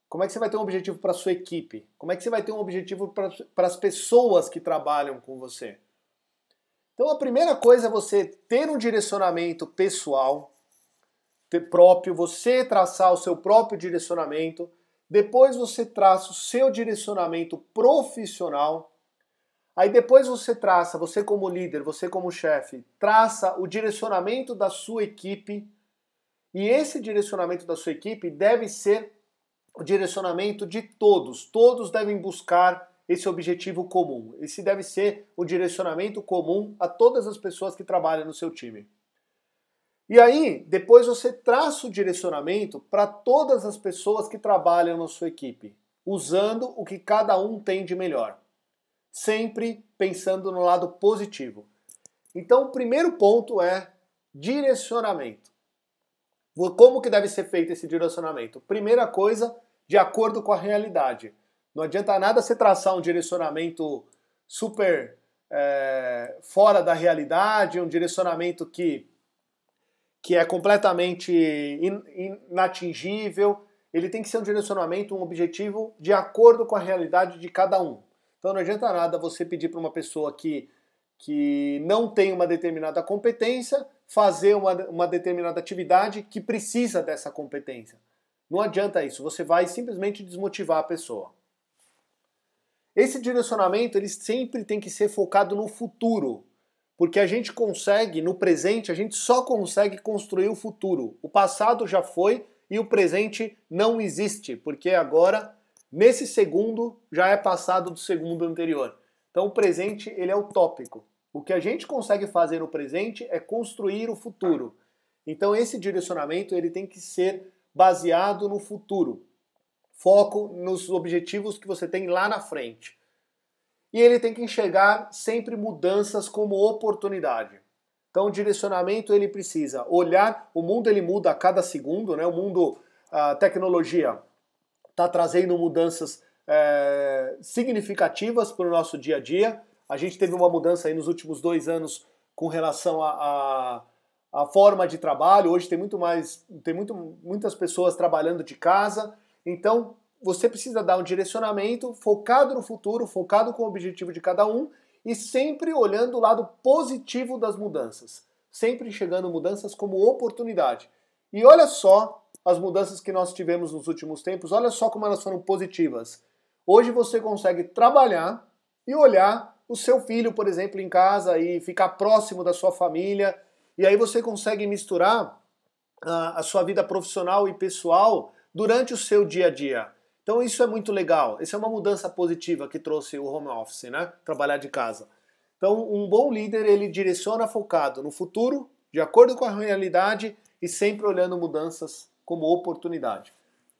Como é que você vai ter um objetivo para a sua equipe? Como é que você vai ter um objetivo para as pessoas que trabalham com você? Então, a primeira coisa é você ter um direcionamento pessoal próprio, você traçar o seu próprio direcionamento, depois você traça o seu direcionamento profissional, aí depois você como líder, você como chefe, traça o direcionamento da sua equipe, e esse direcionamento da sua equipe deve ser o direcionamento de todos. Todos devem buscar esse objetivo comum. Esse deve ser o direcionamento comum a todas as pessoas que trabalham no seu time. E aí, depois você traça o direcionamento para todas as pessoas que trabalham na sua equipe, usando o que cada um tem de melhor. Sempre pensando no lado positivo. Então, o primeiro ponto é direcionamento. Como que deve ser feito esse direcionamento? Primeira coisa, de acordo com a realidade. Não adianta nada você traçar um direcionamento super fora da realidade, um direcionamento que é completamente inatingível. Ele tem que ser um direcionamento, um objetivo de acordo com a realidade de cada um. Então não adianta nada você pedir para uma pessoa que não tem uma determinada competência fazer uma determinada atividade que precisa dessa competência. Não adianta isso, você vai simplesmente desmotivar a pessoa. Esse direcionamento ele sempre tem que ser focado no futuro, porque a gente consegue, no presente, a gente só consegue construir o futuro. O passado já foi e o presente não existe, porque agora, nesse segundo, já é passado do segundo anterior. Então o presente ele é utópico. O que a gente consegue fazer no presente é construir o futuro. Então esse direcionamento ele tem que ser baseado no futuro. Foco nos objetivos que você tem lá na frente. E ele tem que enxergar sempre mudanças como oportunidade. Então o direcionamento ele precisa olhar, o mundo ele muda a cada segundo, né? O mundo, a tecnologia está trazendo mudanças significativas para o nosso dia a dia. A gente teve uma mudança aí nos últimos 2 anos com relação à forma de trabalho. Hoje tem muitas pessoas trabalhando de casa. Então você precisa dar um direcionamento focado no futuro, focado com o objetivo de cada um e sempre olhando o lado positivo das mudanças. Sempre enxergando mudanças como oportunidade. E olha só as mudanças que nós tivemos nos últimos tempos, olha só como elas foram positivas. Hoje você consegue trabalhar e olhar o seu filho, por exemplo, em casa e ficar próximo da sua família. E aí você consegue misturar a sua vida profissional e pessoal durante o seu dia a dia. Então isso é muito legal. Essa é uma mudança positiva que trouxe o home office, né? Trabalhar de casa. Então um bom líder, ele direciona focado no futuro, de acordo com a realidade e sempre olhando mudanças como oportunidade.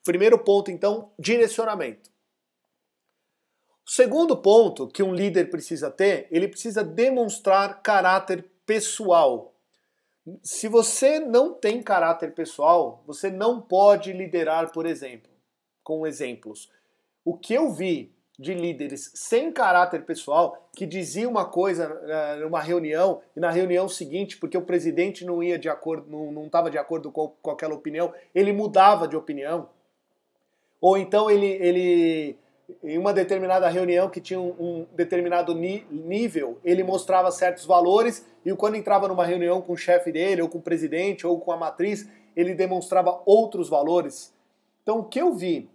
Primeiro ponto, então, direcionamento. O segundo ponto que um líder precisa ter, ele precisa demonstrar caráter pessoal. Se você não tem caráter pessoal, você não pode liderar, por exemplo. Com exemplos. O que eu vi de líderes sem caráter pessoal, que dizia uma coisa numa reunião, e na reunião seguinte, porque o presidente não ia de acordo, não estava de acordo com aquela opinião, ele mudava de opinião. Ou então ele em uma determinada reunião que tinha um determinado nível, ele mostrava certos valores, e quando entrava numa reunião com o chefe dele, ou com o presidente, ou com a matriz, ele demonstrava outros valores. Então o que eu vi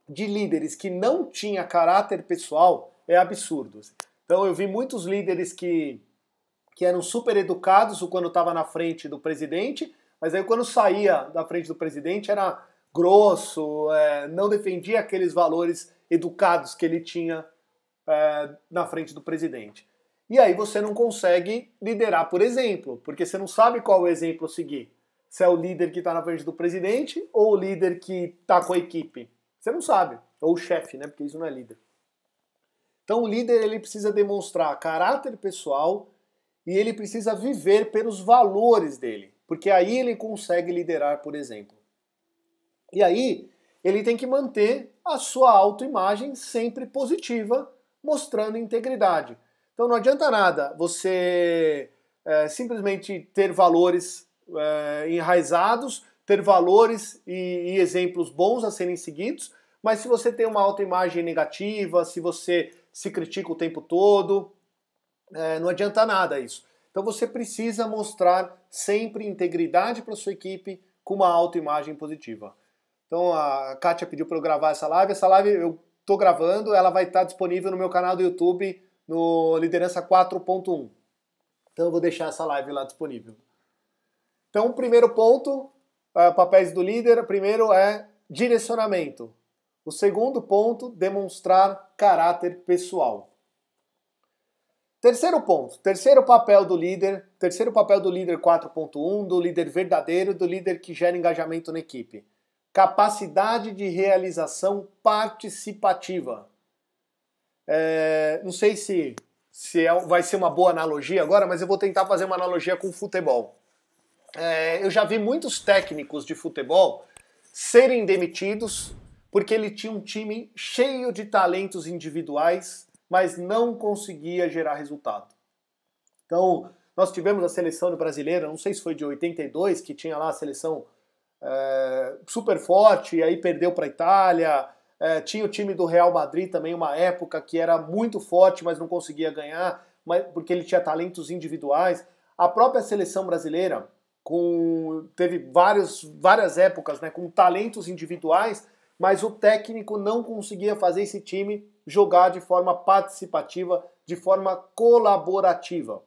de líderes que não tinha caráter pessoal é absurdo. Então eu vi muitos líderes que eram super educados quando estava na frente do presidente, mas aí quando saía da frente do presidente era grosso, não defendia aqueles valores educados que ele tinha na frente do presidente. E aí você não consegue liderar por exemplo, porque você não sabe qual exemplo seguir. Se é o líder que está na frente do presidente ou o líder que está com a equipe. Você não sabe. Ou o chefe, né? Porque isso não é líder. Então o líder ele precisa demonstrar caráter pessoal e ele precisa viver pelos valores dele. Porque aí ele consegue liderar, por exemplo. E aí ele tem que manter a sua autoimagem sempre positiva, mostrando integridade. Então não adianta nada você simplesmente ter valores enraizados, ter valores e exemplos bons a serem seguidos, mas se você tem uma autoimagem negativa, se você se critica o tempo todo, não adianta nada isso. Então você precisa mostrar sempre integridade para sua equipe com uma autoimagem positiva. Então a Kátia pediu para eu gravar essa live eu estou gravando, ela vai estar disponível no meu canal do YouTube, no Liderança 4.1. Então eu vou deixar essa live lá disponível. Então o primeiro ponto, papéis do líder, primeiro é direcionamento. O segundo ponto, demonstrar caráter pessoal. Terceiro ponto, terceiro papel do líder 4.1, do líder verdadeiro, do líder que gera engajamento na equipe. Capacidade de realização participativa. Não sei se vai ser uma boa analogia agora, mas eu vou tentar fazer uma analogia com o futebol. Eu já vi muitos técnicos de futebol serem demitidos porque ele tinha um time cheio de talentos individuais, mas não conseguia gerar resultado. Então, nós tivemos a seleção brasileira, não sei se foi de 82, que tinha lá a seleção super forte, e aí perdeu para a Itália. Tinha o time do Real Madrid também, uma época que era muito forte, mas não conseguia ganhar, porque ele tinha talentos individuais. A própria seleção brasileira teve várias épocas, né, com talentos individuais, mas o técnico não conseguia fazer esse time jogar de forma participativa, de forma colaborativa.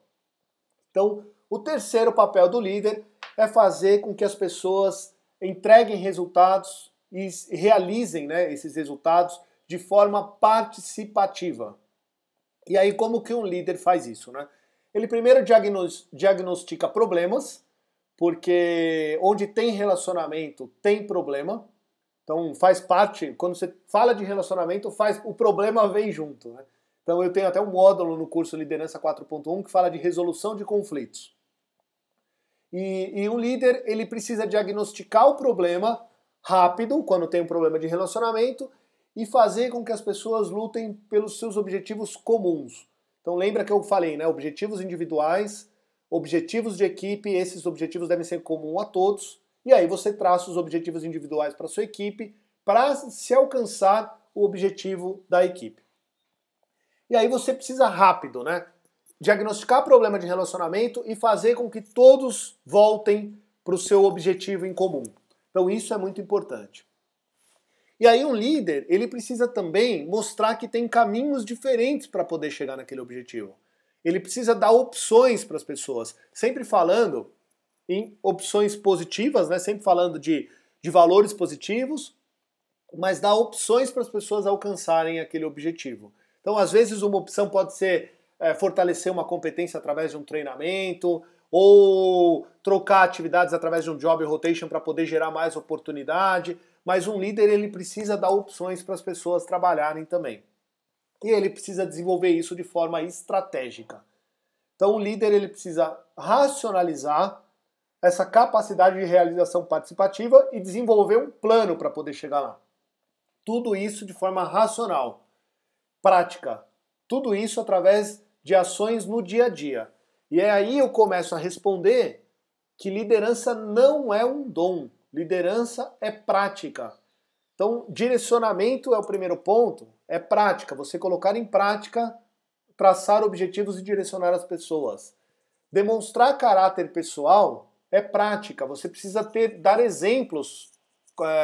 Então, o terceiro papel do líder é fazer com que as pessoas entreguem resultados e realizem, né, esses resultados de forma participativa. E aí, como que um líder faz isso, né? Ele primeiro diagnostica problemas, porque onde tem relacionamento tem problema. Então faz parte, quando você fala de relacionamento, o problema vem junto, né? Então eu tenho até um módulo no curso Liderança 4.1 que fala de resolução de conflitos. E um líder, ele precisa diagnosticar o problema rápido, quando tem um problema de relacionamento, e fazer com que as pessoas lutem pelos seus objetivos comuns. Então lembra que eu falei, né? Objetivos individuais, objetivos de equipe, esses objetivos devem ser comuns a todos, e aí você traça os objetivos individuais para a sua equipe, para se alcançar o objetivo da equipe. E aí você precisa rápido, né? Diagnosticar problema de relacionamento e fazer com que todos voltem para o seu objetivo em comum. Então isso é muito importante. E aí um líder, ele precisa também mostrar que tem caminhos diferentes para poder chegar naquele objetivo. Ele precisa dar opções para as pessoas, sempre falando em opções positivas, né? Sempre falando de valores positivos, mas dar opções para as pessoas alcançarem aquele objetivo. Então às vezes uma opção pode ser fortalecer uma competência através de um treinamento, ou trocar atividades através de um job rotation para poder gerar mais oportunidade, mas um líder ele precisa dar opções para as pessoas trabalharem também. E ele precisa desenvolver isso de forma estratégica. Então o líder ele precisa racionalizar essa capacidade de realização participativa e desenvolver um plano para poder chegar lá. Tudo isso de forma racional, prática. Tudo isso através de ações no dia a dia. E aí eu começo a responder que liderança não é um dom, liderança é prática. Então, direcionamento é o primeiro ponto, é prática, você colocar em prática, traçar objetivos e direcionar as pessoas. Demonstrar caráter pessoal é prática, você precisa dar exemplos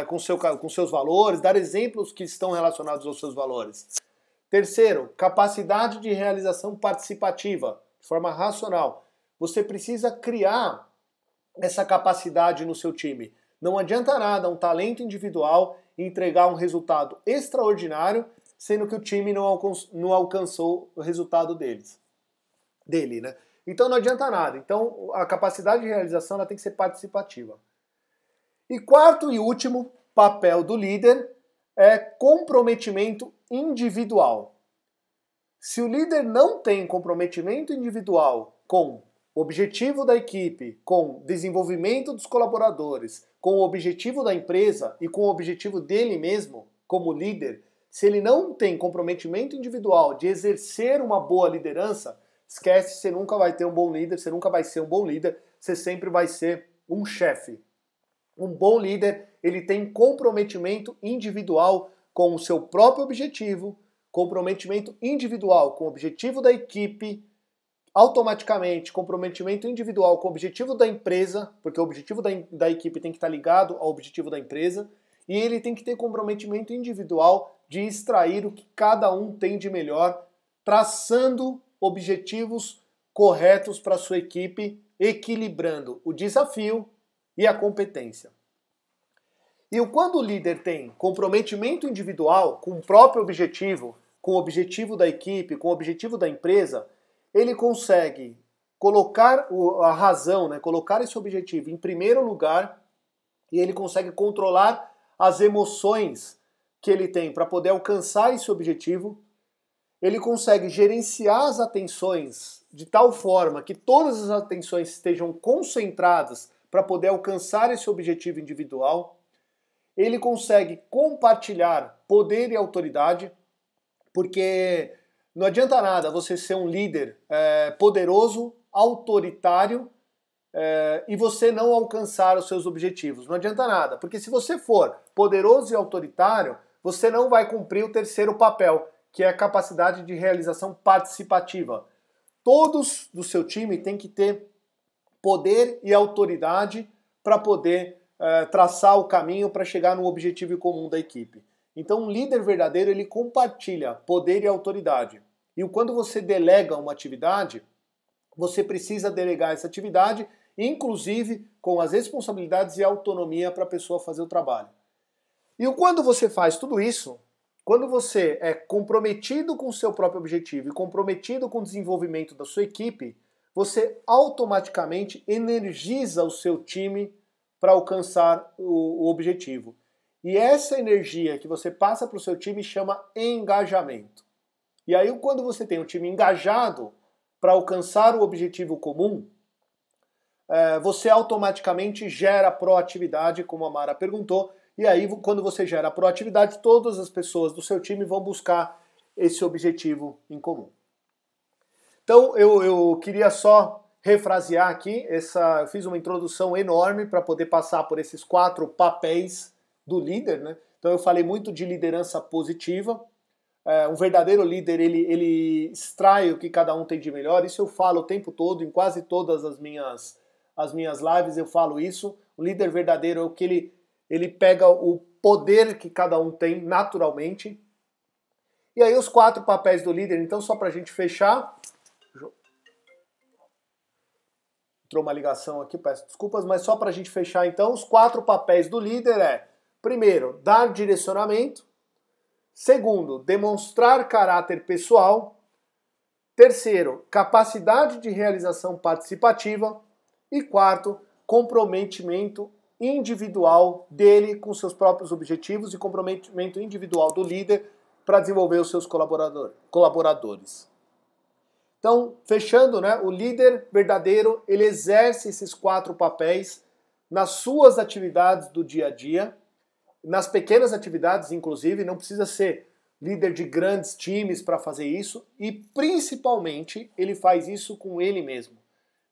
com seus valores, dar exemplos que estão relacionados aos seus valores. Terceiro, capacidade de realização participativa, de forma racional. Você precisa criar essa capacidade no seu time. Não adianta nada um talento individual entregar um resultado extraordinário, sendo que o time não alcançou o resultado dele, né? Então não adianta nada. Então a capacidade de realização ela tem que ser participativa. E quarto e último papel do líder é comprometimento individual. Se o líder não tem comprometimento individual com o objetivo da equipe, com o desenvolvimento dos colaboradores, com o objetivo da empresa e com o objetivo dele mesmo, como líder, se ele não tem comprometimento individual de exercer uma boa liderança, esquece, você nunca vai ter um bom líder, você nunca vai ser um bom líder, você sempre vai ser um chefe. Um bom líder, ele tem comprometimento individual com o seu próprio objetivo, comprometimento individual com o objetivo da equipe, automaticamente comprometimento individual com o objetivo da empresa, porque o objetivo da equipe tem que estar ligado ao objetivo da empresa, e ele tem que ter comprometimento individual de extrair o que cada um tem de melhor, traçando objetivos corretos para a sua equipe, equilibrando o desafio e a competência. E quando o líder tem comprometimento individual com o próprio objetivo, com o objetivo da equipe, com o objetivo da empresa, ele consegue colocar a razão, né, colocar esse objetivo em primeiro lugar e ele consegue controlar as emoções que ele tem para poder alcançar esse objetivo. Ele consegue gerenciar as atenções de tal forma que todas as atenções estejam concentradas para poder alcançar esse objetivo individual. Ele consegue compartilhar poder e autoridade, porque não adianta nada você ser um líder poderoso, autoritário, e você não alcançar os seus objetivos. Não adianta nada, porque se você for poderoso e autoritário, você não vai cumprir o terceiro papel, que é a capacidade de realização participativa. Todos do seu time têm que ter poder e autoridade para poder traçar o caminho para chegar no objetivo comum da equipe. Então um líder verdadeiro, ele compartilha poder e autoridade. E quando você delega uma atividade, você precisa delegar essa atividade, inclusive com as responsabilidades e autonomia para a pessoa fazer o trabalho. E quando você faz tudo isso, quando você é comprometido com o seu próprio objetivo e comprometido com o desenvolvimento da sua equipe, você automaticamente energiza o seu time para alcançar o objetivo. E essa energia que você passa para o seu time chama engajamento. E aí, quando você tem um time engajado para alcançar o objetivo comum, você automaticamente gera proatividade, como a Mara perguntou, e aí, quando você gera proatividade, todas as pessoas do seu time vão buscar esse objetivo em comum. Então, eu queria só refrasear aqui, eu fiz uma introdução enorme para poder passar por esses 4 papéis do líder, né? Então, eu falei muito de liderança positiva. Um verdadeiro líder, ele extrai o que cada um tem de melhor. Isso eu falo o tempo todo, em quase todas as minhas lives eu falo isso. O líder verdadeiro é o que ele pega o poder que cada um tem naturalmente. E aí os 4 papéis do líder, então só para a gente fechar. Entrou uma ligação aqui, peço desculpas, mas só para a gente fechar então, os 4 papéis do líder primeiro, dar direcionamento. Segundo, demonstrar caráter pessoal. Terceiro, capacidade de realização participativa. E quarto, comprometimento individual dele com seus próprios objetivos e comprometimento individual do líder para desenvolver os seus colaboradores. Então, fechando, né, o líder verdadeiro, ele exerce esses 4 papéis nas suas atividades do dia a dia, nas pequenas atividades, inclusive, não precisa ser líder de grandes times para fazer isso, e principalmente ele faz isso com ele mesmo.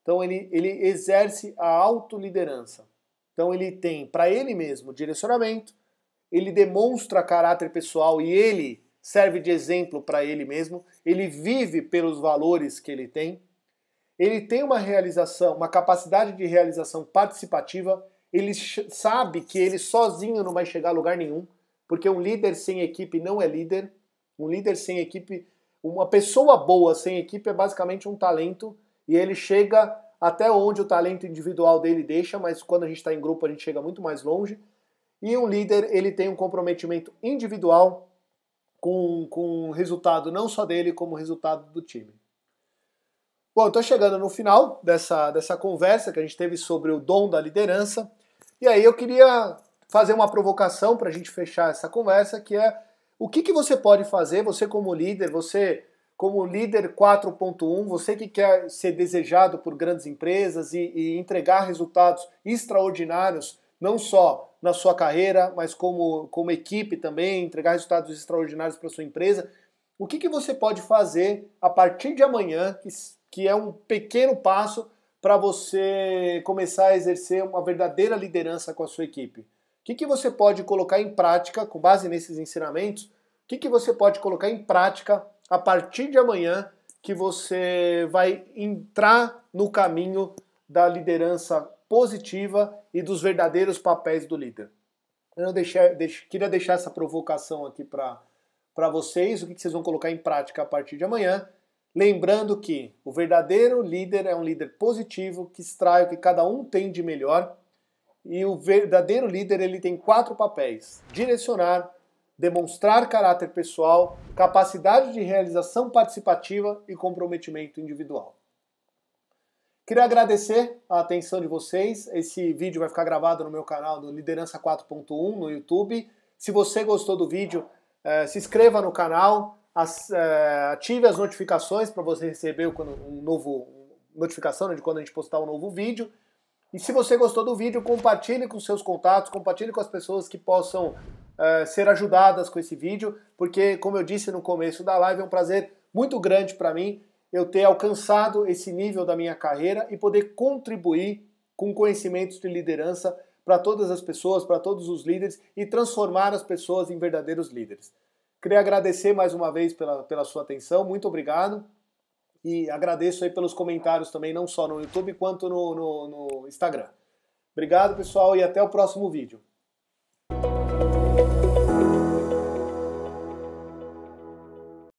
Então ele exerce a autoliderança. Então ele tem para ele mesmo direcionamento, ele demonstra caráter pessoal e ele serve de exemplo para ele mesmo, ele vive pelos valores que ele tem uma realização, uma capacidade de realização participativa, ele sabe que ele sozinho não vai chegar a lugar nenhum, porque um líder sem equipe não é líder, um líder sem equipe, uma pessoa boa sem equipe é basicamente um talento, e ele chega até onde o talento individual dele deixa, mas quando a gente está em grupo a gente chega muito mais longe, e um líder ele tem um comprometimento individual com o resultado não só dele, como o resultado do time. Bom, estou chegando no final dessa conversa que a gente teve sobre o dom da liderança, e aí eu queria fazer uma provocação para a gente fechar essa conversa, que é o que você pode fazer, você como líder, você como líder 4.1, você que quer ser desejado por grandes empresas e entregar resultados extraordinários, não só na sua carreira, mas como equipe também, entregar resultados extraordinários para a sua empresa. O que você pode fazer a partir de amanhã, que é um pequeno passo para você começar a exercer uma verdadeira liderança com a sua equipe? O que você pode colocar em prática, com base nesses ensinamentos, o que você pode colocar em prática a partir de amanhã que você vai entrar no caminho da liderança positiva e dos verdadeiros papéis do líder? Eu queria deixar essa provocação aqui para vocês, o que vocês vão colocar em prática a partir de amanhã, lembrando que o verdadeiro líder é um líder positivo, que extrai o que cada um tem de melhor, e o verdadeiro líder ele tem 4 papéis: direcionar, demonstrar caráter pessoal, capacidade de realização participativa e comprometimento individual. Queria agradecer a atenção de vocês. Esse vídeo vai ficar gravado no meu canal do Liderança 4.1 no YouTube. Se você gostou do vídeo, se inscreva no canal, ative as notificações para você receber notificação de quando a gente postar um novo vídeo. E se você gostou do vídeo, compartilhe com seus contatos, compartilhe com as pessoas que possam ser ajudadas com esse vídeo, porque, como eu disse no começo da live, é um prazer muito grande para mim eu ter alcançado esse nível da minha carreira e poder contribuir com conhecimentos de liderança para todas as pessoas, para todos os líderes e transformar as pessoas em verdadeiros líderes. Queria agradecer mais uma vez pela sua atenção, muito obrigado. E agradeço aí pelos comentários também, não só no YouTube quanto no Instagram. Obrigado, pessoal, e até o próximo vídeo.